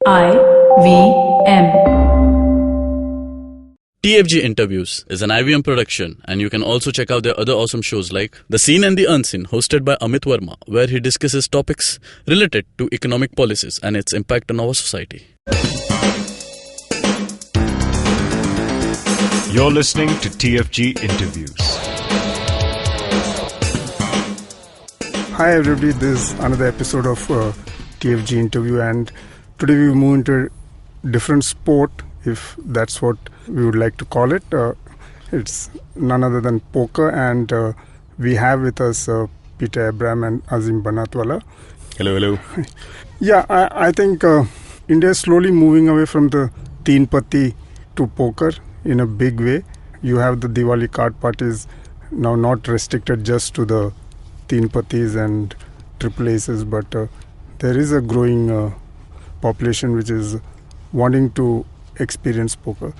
IVM. TFG Interviews is an IVM production, and you can also check out their other awesome shows like The Seen and the Unseen, hosted by Amit Verma, where he discusses topics related to economic policies and its impact on our society. You're listening to TFG Interviews. Hi everybody, this is another episode of TFG Interview, and today we move into a different sport, if that's what we would like to call it. It's none other than poker, and we have with us Peter Abraham and Azeem Banatwalla. Hello. Yeah, I think India is slowly moving away from the teen patti to poker in a big way. You have the Diwali card parties now not restricted just to the teen pattis and triple aces, but there is a growing population which is wanting to experience poker.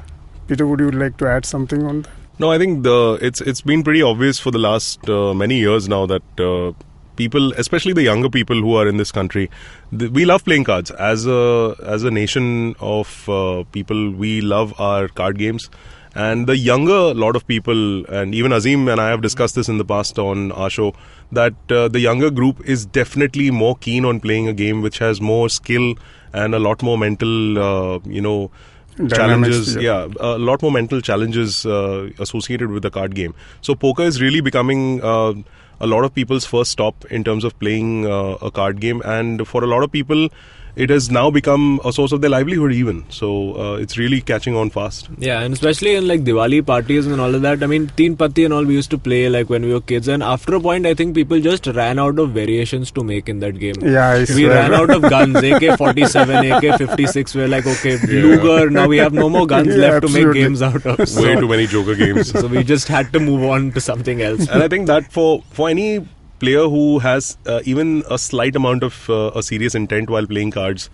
Peter, would you like to add something on that? No, I think it's been pretty obvious for the last many years now that people, especially the younger people who are in this country, we love playing cards. As a nation of people, we love our card games. And the younger lot of people, and even Azeem and I have discussed this in the past on our show, that the younger group is definitely more keen on playing a game which has more skill and a lot more mental, challenges. Yeah, a lot more mental challenges associated with the card game. So poker is really becoming a lot of people's first stop in terms of playing a card game, and for a lot of people it has now become a source of their livelihood even. So it's really catching on fast. Yeah, and especially in like Diwali parties and all of that. I mean, teen patti and all we used to play like when we were kids, and after a point I think people just ran out of variations to make in that game. Yeah, we ran out of guns, AK-47, AK-56. We're like, okay, Luger, now we have no more guns left to make games out of. So, way too many Joker games. So we just had to move on to something else. And I think that for any player who has even a slight amount of a serious intent while playing cards,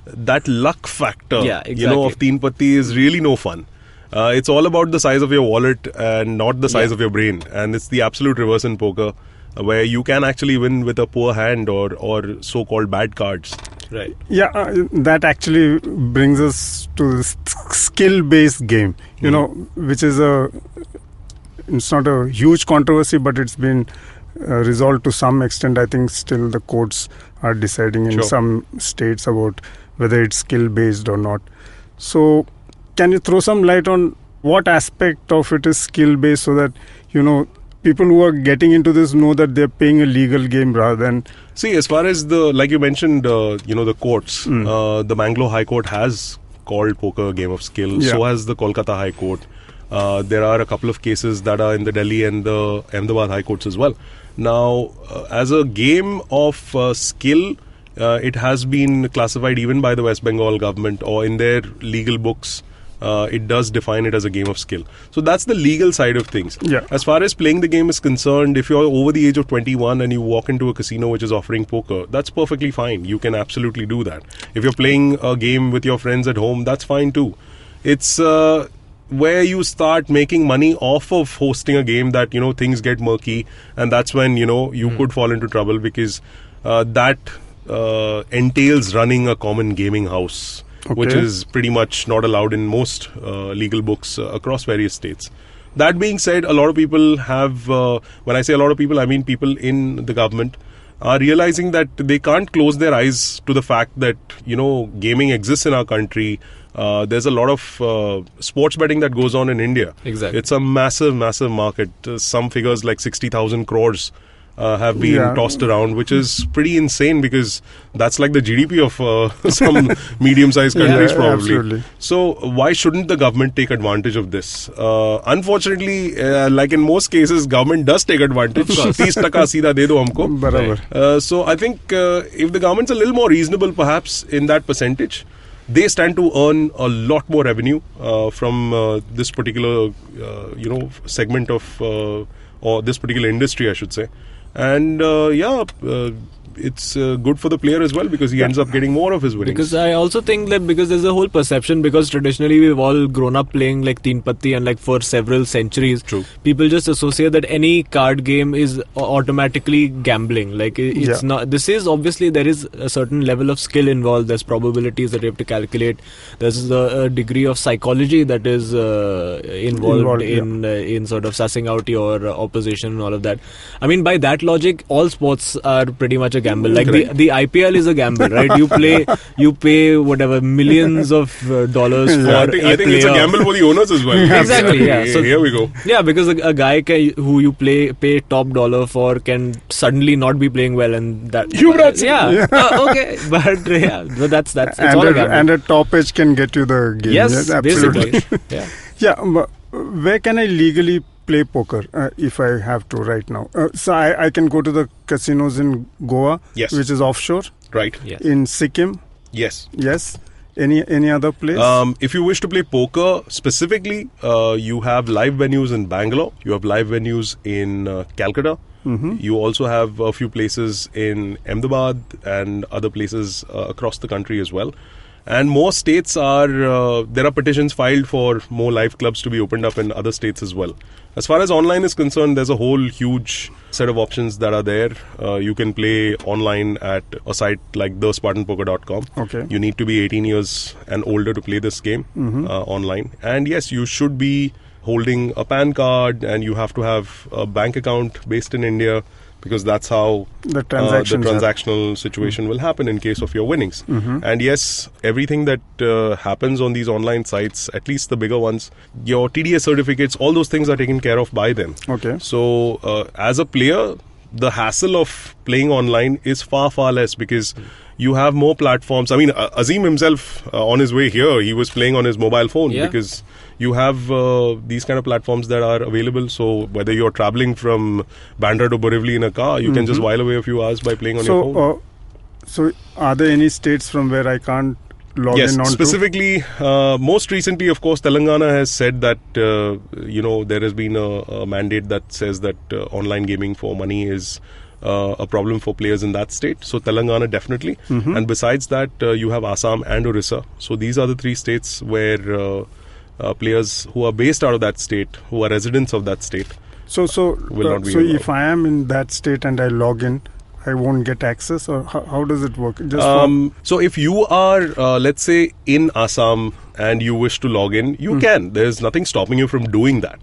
that luck factor, of teen patti is really no fun. It's all about the size of your wallet and not the size of your brain. And it's the absolute reverse in poker, where you can actually win with a poor hand or so-called bad cards. Right. Yeah, that actually brings us to the skill-based game, which is it's not a huge controversy, but it's been resolved to some extent. I think still the courts are deciding in some states about whether it's skill based or not. So can you throw some light on what aspect of it is skill based, so that people who are getting into this know that they're playing a legal game rather than... See, as far as like you mentioned, the courts, the Bangalore High Court has called poker a game of skill. So has the Kolkata High Court. There are a couple of cases that are in the Delhi and the Ahmedabad High Courts as well. Now, as a game of skill, it has been classified even by the West Bengal government, or in their legal books, it does define it as a game of skill. So that's the legal side of things. Yeah. As far as playing the game is concerned, if you're over the age of 21 and you walk into a casino which is offering poker, that's perfectly fine. You can absolutely do that. If you're playing a game with your friends at home, that's fine too. It's... where you start making money off of hosting a game that, things get murky, and that's when, you could fall into trouble, because that entails running a common gaming house, which is pretty much not allowed in most legal books across various states. That being said, a lot of people have, when I say a lot of people, I mean people in the government, are realizing that they can't close their eyes to the fact that, gaming exists in our country. There's a lot of sports betting that goes on in India. Exactly. It's a massive market. Some figures like 60,000 crores have been tossed around, which is pretty insane, because that's like the GDP of some medium-sized countries probably. Absolutely. So why shouldn't the government take advantage of this? Unfortunately, like in most cases, government does take advantage. 30% सीधा दे दो हमको. Barabar. So I think if the government's a little more reasonable perhaps in that percentage, they stand to earn a lot more revenue from this particular segment of or this particular industry, I should say. And it's good for the player as well because he ends up getting more of his winnings. Because I also think that because there's a whole perception, because traditionally we've all grown up playing like Teen Patti and like for several centuries. True. People just associate that any card game is automatically gambling. Like it's not. This is obviously there is a certain level of skill involved. There's probabilities that you have to calculate. There's a degree of psychology that is involved in sort of sussing out your opposition and all of that. I mean, by that logic, all sports are pretty much a gamble. Like the IPL is a gamble, right? You pay whatever millions of dollars for I think it's a gamble for the owners as well. Exactly. Yeah. So here we go. Yeah, because a guy who you pay top dollar for can suddenly not be playing well, and that. Okay, but that's it's all a gamble. And a top edge can get you the game. Yes, absolutely. basically. Yeah, but where can I legally play poker if I have to right now? So I can go to the casinos in Goa, yes, which is offshore. Right. Yes. In Sikkim. Yes. Yes. Any other place? If you wish to play poker specifically, you have live venues in Bangalore. You have live venues in Calcutta. Mm-hmm. You also have a few places in Ahmedabad and other places across the country as well. And more states there are petitions filed for more live clubs to be opened up in other states as well. As far as online is concerned, there's a whole huge set of options that are there. You can play online at a site like thespartanpoker.com. Okay. You need to be 18 years and older to play this game online. And yes, you should be holding a PAN card and you have to have a bank account based in India, because that's how the transactional situation will happen in case of your winnings. And yes, everything that happens on these online sites, at least the bigger ones, your TDS certificates, all those things are taken care of by them. Okay. So as a player, the hassle of playing online is far, far less because you have more platforms. I mean, Azeem himself, on his way here, he was playing on his mobile phone because you have these kind of platforms that are available. So whether you're traveling from Bandra to Borivali in a car, you can just while away a few hours by playing on your phone. So are there any states from where I can't log in on? Specifically, most recently, of course, Telangana has said that, there has been a mandate that says that online gaming for money is a problem for players in that state. So Telangana definitely. And besides that, you have Assam and Orissa. So these are the three states where players who are based out of that state, who are residents of that state, will not be allowed. If I am in that state and I log in, I won't get access, or how does it work? So if you are, let's say, in Assam and you wish to log in, you can. There's nothing stopping you from doing that.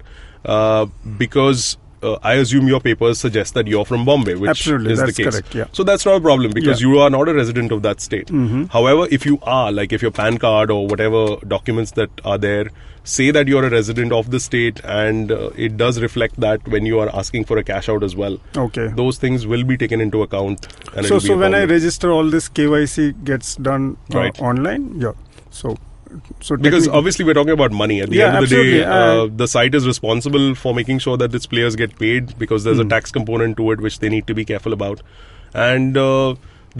Because I assume your papers suggest that you're from Bombay, which is the case. Correct, yeah. So that's not a problem because you are not a resident of that state. However, if you are, like if your PAN card or whatever documents that are there say that you're a resident of the state, and it does reflect that when you are asking for a cash out as well. Okay. Those things will be taken into account. And so when I register, all this KYC gets done online? Yeah. So because obviously we're talking about money. At the end of the day, the site is responsible for making sure that its players get paid, because there's a tax component to it which they need to be careful about. And the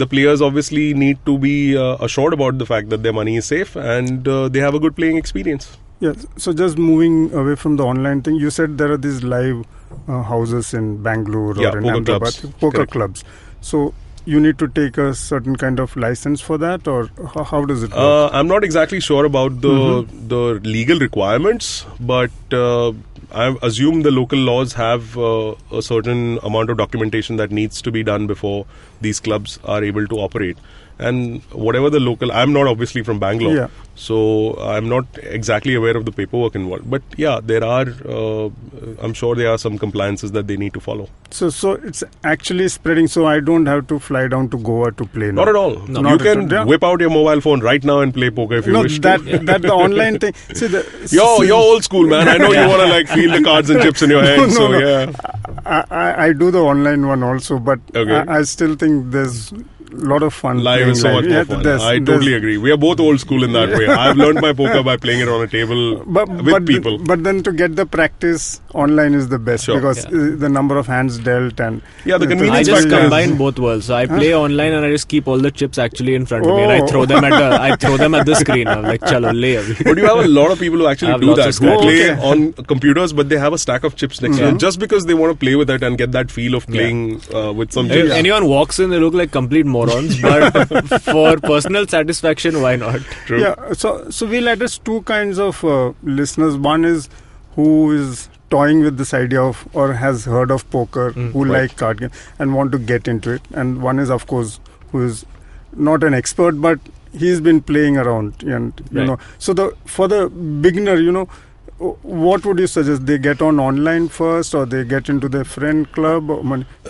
players obviously need to be assured about the fact that their money is safe and they have a good playing experience. Yes. So just moving away from the online thing, you said there are these live houses in Bangalore or in Ahmedabad, poker clubs. So you need to take a certain kind of license for that, or how does it work? I'm not exactly sure about the legal requirements, but I assume the local laws have a certain amount of documentation that needs to be done before these clubs are able to operate. And whatever the local, I'm not obviously from Bangalore, so I'm not exactly aware of the paperwork involved. But yeah, there are, I'm sure there are some compliances that they need to follow. So it's actually spreading, so I don't have to fly down to Goa to play now. Not at all. No. You can whip out your mobile phone right now and play poker if you wish to. That the online thing. See, you're old school, man. I know you want to like feel the cards and chips in your hand. I do the online one also, but I still think there's lot of fun. Live playing is so much more Yeah, fun. I totally agree. We are both old school in that way. I've learned my poker by playing it on a table with people. But then to get the practice, online is the best because the number of hands dealt and the convenience. I just factor combine both worlds. So I play online and I just keep all the chips actually in front of me and I throw them at the screen. I'm like, chalo, lay abhi. But you have a lot of people who actually do that, who play on computers, but they have a stack of chips next to them just because they want to play with it and get that feel of playing with some chips. If anyone walks in, they look like complete morons, but for personal satisfaction, why not? True. Yeah, so we'll address two kinds of listeners. One is who is toying with this idea of or has heard of poker, who like card games and want to get into it. And one is, of course, who is not an expert, but he's been playing around. And, you know, so for the beginner, you know, what would you suggest? They get on online first or they get into their friend club?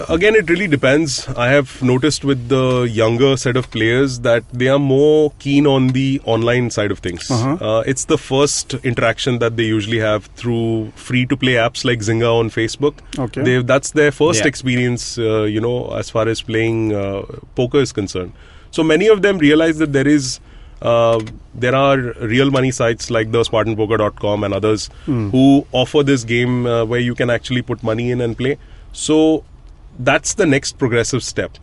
Again, it really depends. I have noticed with the younger set of players that they are more keen on the online side of things. It's the first interaction that they usually have through free-to-play apps like Zynga on Facebook. Okay. That's their first experience, you know, as far as playing poker is concerned. So many of them realize that there are real money sites like the SpartanPoker.com and others who offer this game where you can actually put money in and play. So that's the next progressive step.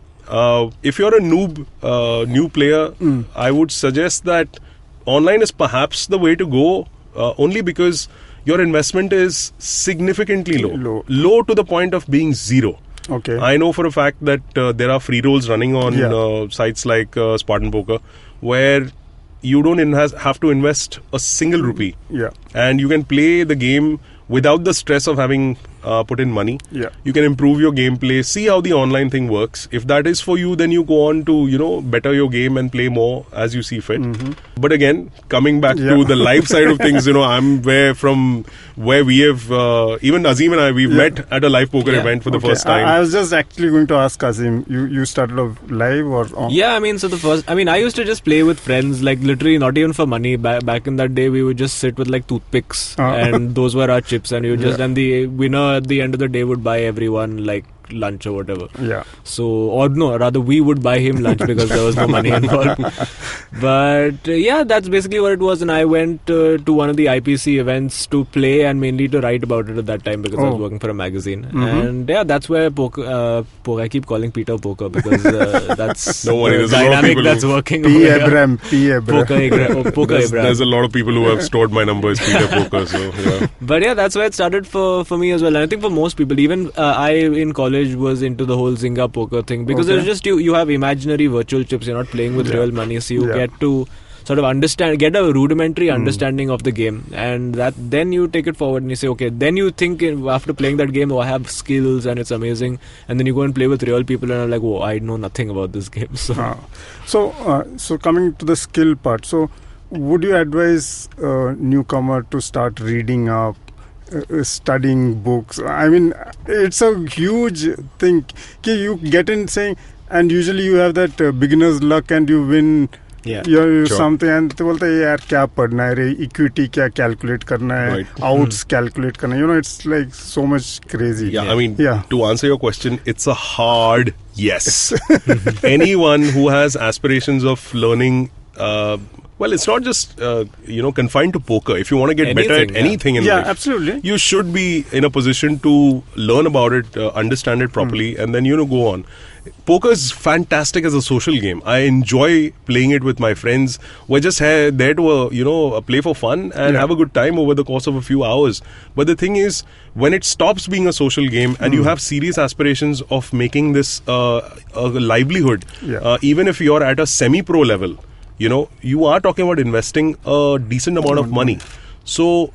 If you're a new player, I would suggest that online is perhaps the way to go, only because your investment is significantly low to the point of being zero. Okay. I know for a fact that there are free rolls running on sites like Spartan Poker where you don't have to invest a single rupee. Yeah. And you can play the game without the stress of having put in money. Yeah. You can improve your gameplay, see how the online thing works. If that is for you, then you go on to, you know, better your game and play more as you see fit. But again, coming back to the live side of things, you know, I'm where we have, even Azeem and I, we've met at a live poker event for the first time. I was just actually going to ask Azeem, you started off live or on? Yeah, I mean, I used to just play with friends, like literally not even for money. Back in that day, we would just sit with like toothpicks and those were our chips, and and the winner at the end of the day would buy everyone like lunch or whatever. Yeah. So, or no, rather we would buy him lunch because there was no money involved. But yeah, that's basically what it was. And I went to one of the IPC events to play and mainly to write about it at that time because I was working for a magazine. And yeah, that's where poker. I keep calling Peter Poker because that's the dynamic that's working. P. Abraham. Poker Abraham. There's a lot of people who have stored my number as Peter Poker. So yeah. But yeah, that's where it started for me as well. And I think for most people, even I in college was into the whole Zynga poker thing because it's just you have imaginary virtual chips. You're not playing with real money, so you get to sort of get a rudimentary understanding of the game, and then you take it forward and you say, okay, then you think after playing that game, I have skills and it's amazing, and then you go and play with real people and are like, oh, I know nothing about this game. So coming to the skill part, so would you advise a newcomer to start reading up, studying books? I mean, it's a huge thing. You get in saying, and usually you have that beginner's luck and you win something, and they बोलते हैं यार क्या पढ़ना है रे, equity क्या calculate करना है, outs calculate करना है, you know, it's like so much crazy. I mean, to answer your question, it's a hard yes. Anyone who has aspirations of learning, well, it's not just confined to poker. If you want to get better at anything in life, absolutely, you should be in a position to learn about it, understand it properly, and then go on. Poker is fantastic as a social game. I enjoy playing it with my friends. We're just there to play for fun and have a good time over the course of a few hours. But the thing is, when it stops being a social game and you have serious aspirations of making this a livelihood, even if you're at a semi-pro level, you are talking about investing a decent amount of money. So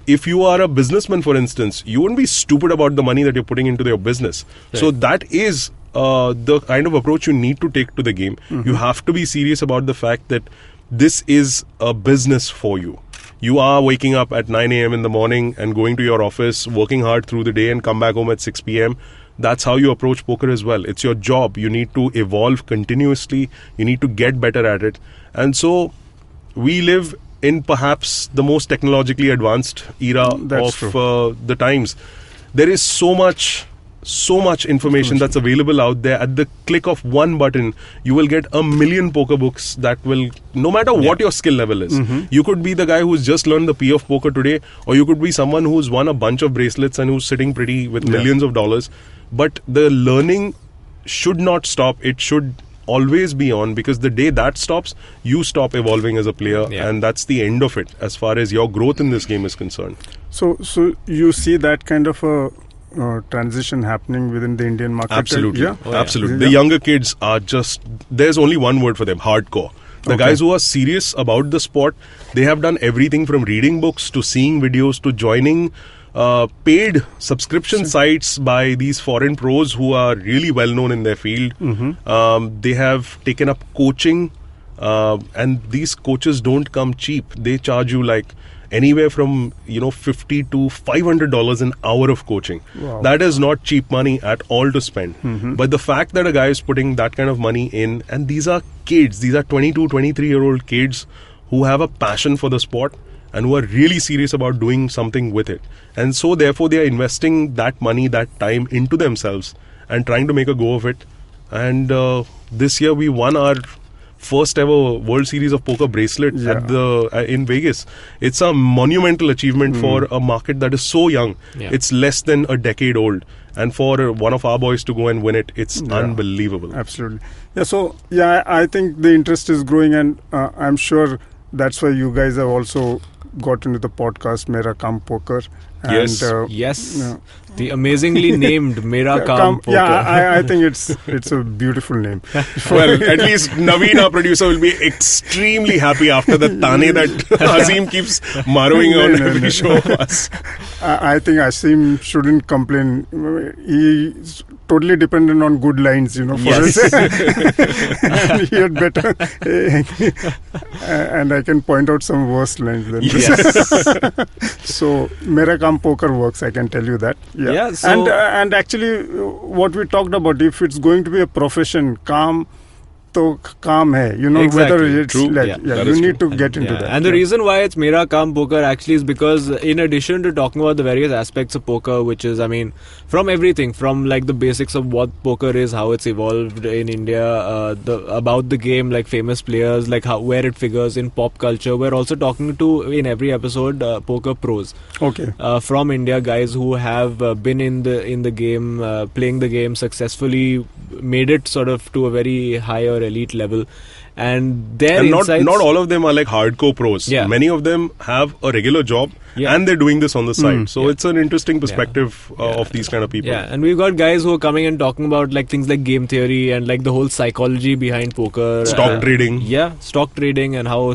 if you are a businessman, for instance, you wouldn't be stupid about the money that you're putting into your business. Right. So that is the kind of approach you need to take to the game. You have to be serious about the fact that this is a business for you. You are waking up at 9 a.m. in the morning and going to your office, working hard through the day and come back home at 6 p.m. That's how you approach poker as well. It's your job. You need to evolve continuously. You need to get better at it. And so we live in perhaps the most technologically advanced era of the times. There is so much so much information that's available out there. At the click of one button, you will get a million poker books that will, no matter what your skill level is. You could be the guy who's just learned the P of poker today, or you could be someone who's won a bunch of bracelets and who's sitting pretty with millions of dollars. But the learning should not stop. It should always be on, because the day that stops, you stop evolving as a player, and that's the end of it as far as your growth in this game is concerned. So you see that kind of a transition happening within the Indian market? Absolutely. Absolutely. The Yeah. younger kids are just, there's only one word for them: hardcore. The guys who are serious about the sport, they have done everything from reading books to seeing videos to joining paid subscription sites by these foreign pros who are really well known in their field. They have taken up coaching, and these coaches don't come cheap. They charge you like anywhere from $50 to $500 an hour of coaching. Wow. That is not cheap money at all to spend. But the fact that a guy is putting that kind of money in, and these are kids, these are 22, 23-year-old kids who have a passion for the sport and who are really serious about doing something with it. And so therefore they are investing that money, that time into themselves and trying to make a go of it. And this year we won our first ever World Series of Poker bracelet at the in Vegas. It's a monumental achievement for a market that is so young. It's less than a decade old. And for one of our boys to go and win it, it's unbelievable. Absolutely. I think the interest is growing, and I'm sure that's why you guys have also got into the podcast Mera Kaam Poker. And, yes. The amazingly named Mera Kaam Poker. I think it's a beautiful name. Well, at least Naveen, our producer, will be extremely happy after the tane that Azeem keeps marrowing on every show of us. I think Azeem shouldn't complain. He's totally dependent on good lines, for us. And he had better. And I can point out some worse lines than this. So, Mera Kaam Poker works, I can tell you that. So and actually, what we talked about, if it's going to be a profession, calm, to calm hai, whether it's True. you need to get into that. And the reason why it's Mera Kaam Poker actually is because, in addition to talking about the various aspects of poker, which is, from everything, from like the basics of what poker is, how it's evolved in India, about the game, like famous players, like where it figures in pop culture. We're also talking to, in every episode, poker pros. Okay. From India, guys who have been in the game, playing the game successfully, made it sort of to a very high or elite level, and their insights. Not all of them are like hardcore pros. Many of them have a regular job and they're doing this on the side. So it's an interesting perspective of these kind of people. And we've got guys who are coming and talking about like things like game theory and like the whole psychology behind poker, stock trading. Stock trading, and how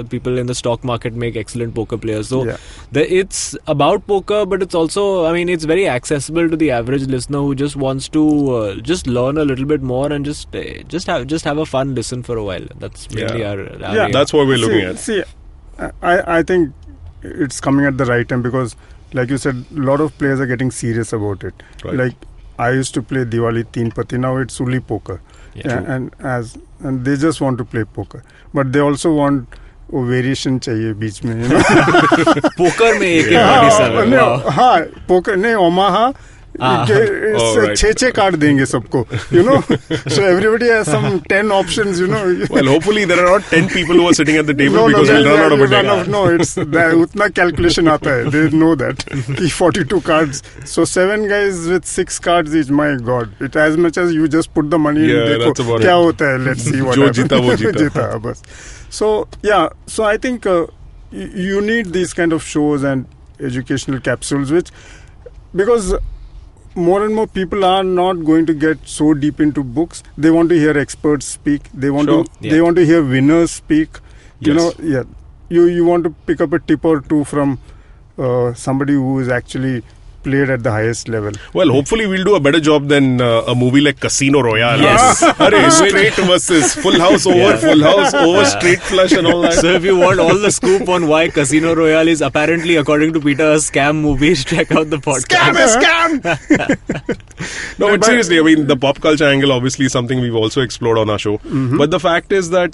people in the stock market make excellent poker players. So it's about poker, but it's also, it's very accessible to the average listener who just wants to just learn a little bit more and just have a fun listen for a while. That's mainly our that's what we're looking at. See, I think it's coming at the right time, because like you said, a lot of players are getting serious about it. Right. Like I used to play Diwali 3 patti, now it's only poker. And they just want to play poker, but they also want variation चाहिए बीच में, poker में एक poker नहीं Omaha 6 card देंगे सबको, so everybody has some 10 options, Well, hopefully there are not 10 people who are sitting at the table, because we'll run out of a deck. No, it's utna calculation आता है. They know that 42 cards, so 7 guys with 6 cards each. My God, it as much as you just put the money in, that's about क्या it. होता है, let's see what जो happens. जीता वो जीता. बस. So I think you need these kind of shows and educational capsules, because more and more people are not going to get so deep into books. They want to hear experts speak. They want to hear winners speak. You want to pick up a tip or two from somebody who is actually played at the highest level. Well, hopefully we'll do a better job than a movie like Casino Royale. Yes. Straight versus full house over straight flush and all that. So if you want all the scoop on why Casino Royale is apparently, according to Peter, a scam movie, check out the podcast. Scam! No, but seriously, the pop culture angle obviously is something we've also explored on our show. But the fact is that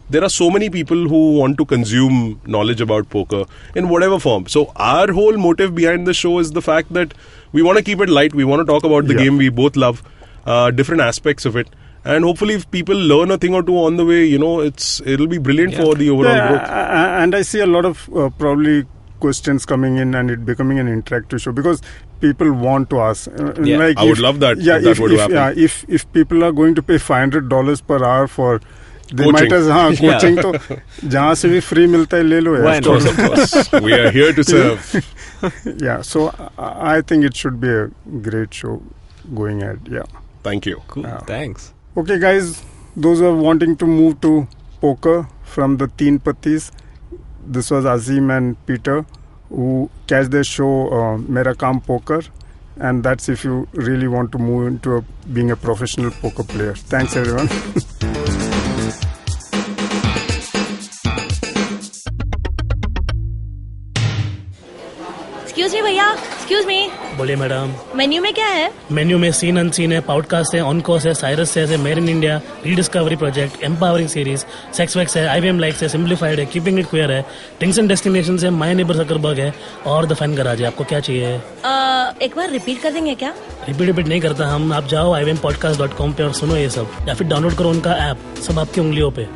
there are so many people who want to consume knowledge about poker in whatever form. So our whole motive behind the show is the fact that we want to keep it light. We want to talk about the game we both love, different aspects of it. And hopefully if people learn a thing or two on the way, it'll be brilliant for the overall growth. And I see a lot of probably questions coming in and it becoming an interactive show because people want to ask. I would love that. Yeah, if that would happen. Yeah, if people are going to pay $500 per hour for they coaching. might as coaching तो जहाँ से भी free मिलता है ले लो यार. Of course. We are here to serve. Yeah, so I think it should be a great show going ahead. Yeah. Thank you. Cool. Thanks. Okay, guys, those who are wanting to move to poker from the Teen Pattis, this was Azeem and Peter who catch their show Mera Kaam Poker, and that's if you really want to move into being a professional poker player. Thanks, everyone. Excuse me भैया, excuse me. बोलिए madam. Menu में क्या है? Menu में scene unseen है, podcast है, on course है, Cyrus है, made in India, rediscovery project, empowering series, sex wax है, IVM लाइक्स है, सिंप्लीफाइड है, कीपिंग इट क्वियर है, ड्रिंक्स एंड डेस्टिनेशंस है, माय नेबर सकरबर्ग है और द फैन गराज है. आपको क्या चाहिए? एक बार रिपीट कर देंगे क्या? रिपीट नहीं करता हम. आप जाओ IVMpodcast.com पे और सुनो ये सब, या फिर डाउनलोड करो उनका ऐप. सब आपकी उंगलियों पे.